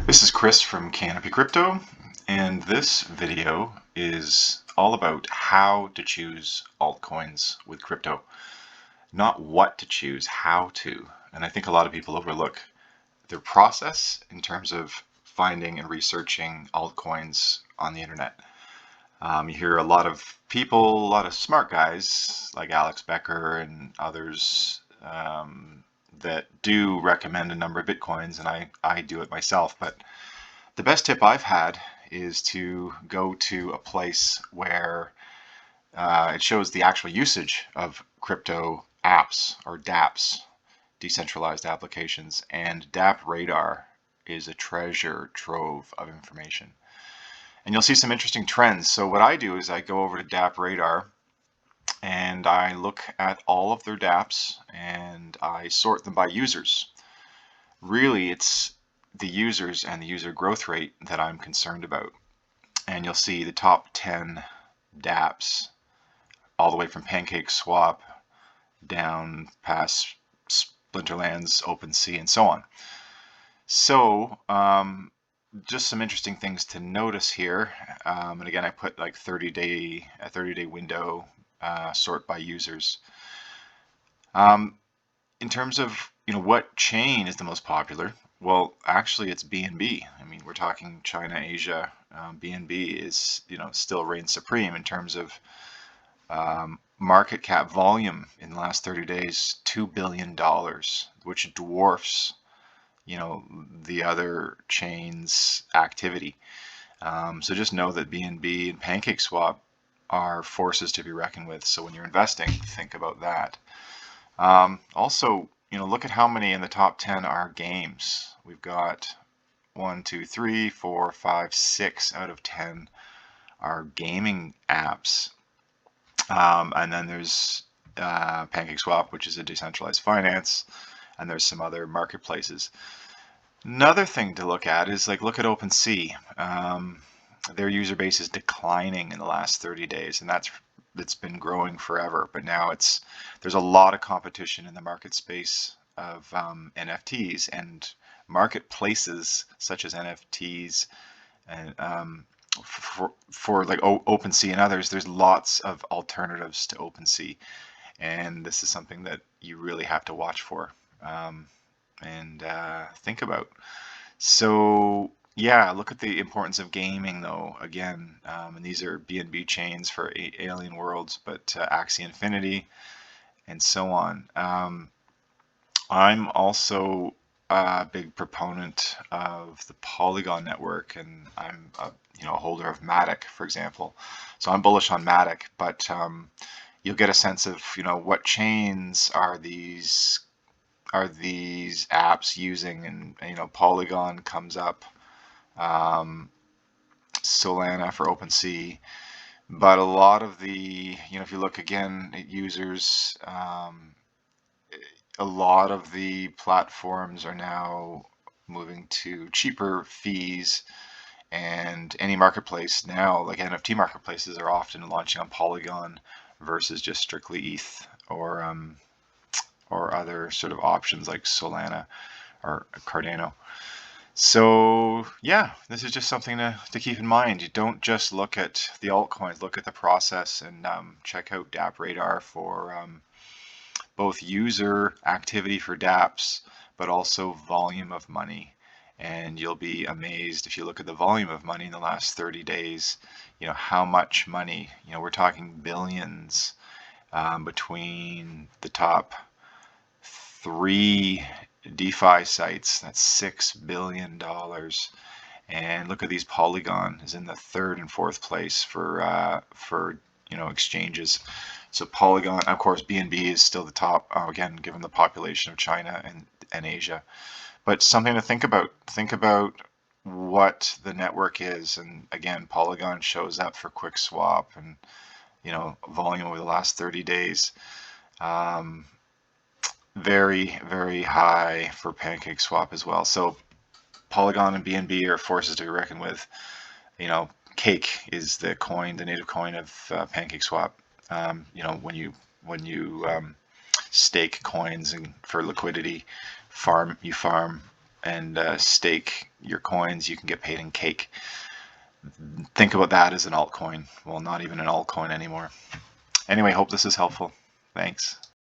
This is Chris from Canopy Crypto, and this video is all about how to choose altcoins with crypto. Not what to choose, how to. And I think a lot of people overlook their process in terms of finding and researching altcoins on the internet. You hear a lot of people, a lot of smart guys like Alex Becker and others that do recommend a number of Bitcoins, and I do it myself. But the best tip I've had is to go to a place where it shows the actual usage of crypto apps or dApps, decentralized applications, and dApp Radar is a treasure trove of information. And you'll see some interesting trends. So what I do is I go over to dApp Radar and I look at all of their dApps and I sort them by users. Really, it's the users and the user growth rate that I'm concerned about. And you'll see the top 10 dApps all the way from PancakeSwap down past Splinterlands, OpenSea, and so on. So just some interesting things to notice here. And again, I put like a 30-day window, sort by users. In terms of what chain is the most popular, well, actually it's BNB. I mean, we're talking China, Asia. BNB is still reigns supreme in terms of market cap volume in the last 30 days, $2 billion, which dwarfs the other chains' activity. So just know that BNB and PancakeSwap are forces to be reckoned with. So when you're investing, think about that. Also, look at how many in the top 10 are games. We've got 1, 2, 3, 4, 5, 6 out of 10 are gaming apps. And then there's PancakeSwap, which is a decentralized finance, and there's some other marketplaces. Another thing to look at is look at OpenSea. Their user base is declining in the last 30 days, and that's been growing forever. But now there's a lot of competition in the market space of NFTs and marketplaces such as NFTs and for like OpenSea and others. There's lots of alternatives to OpenSea, and this is something that you really have to watch for and think about. So yeah, look at the importance of gaming though. Again, and these are BNB chains for Alien Worlds, but Axie Infinity and so on. I'm also a big proponent of the Polygon network, and I'm a holder of Matic, for example. So I'm bullish on Matic, but you'll get a sense of what chains are these apps using, and Polygon comes up, Solana for OpenSea, but a lot of the if you look again at users, a lot of the platforms are now moving to cheaper fees, and any marketplace now, like NFT marketplaces, are often launching on Polygon versus just strictly ETH or other sort of options like Solana or Cardano. So yeah, this is just something to keep in mind. You don't just look at the altcoins, look at the process, and check out dApp Radar for both user activity for dApps, but also volume of money. And you'll be amazed if you look at the volume of money in the last 30 days, how much money, we're talking billions between the top 3 DeFi sites. That's $6 billion. And look at these. Polygon is in the 3rd and 4th place for exchanges. So Polygon, of course, BNB is still the top, again, given the population of China and Asia. But something to think about. Think about what the network is. And again, Polygon shows up for QuickSwap and, volume over the last 30 days. Very, very high for PancakeSwap as well. So Polygon and BNB are forces to be reckoned with. Cake is the native coin of PancakeSwap. When you stake coins and for liquidity, you farm and stake your coins, you can get paid in cake. Think about that as an altcoin. Well, not even an altcoin anymore. Anyway, hope this is helpful. Thanks.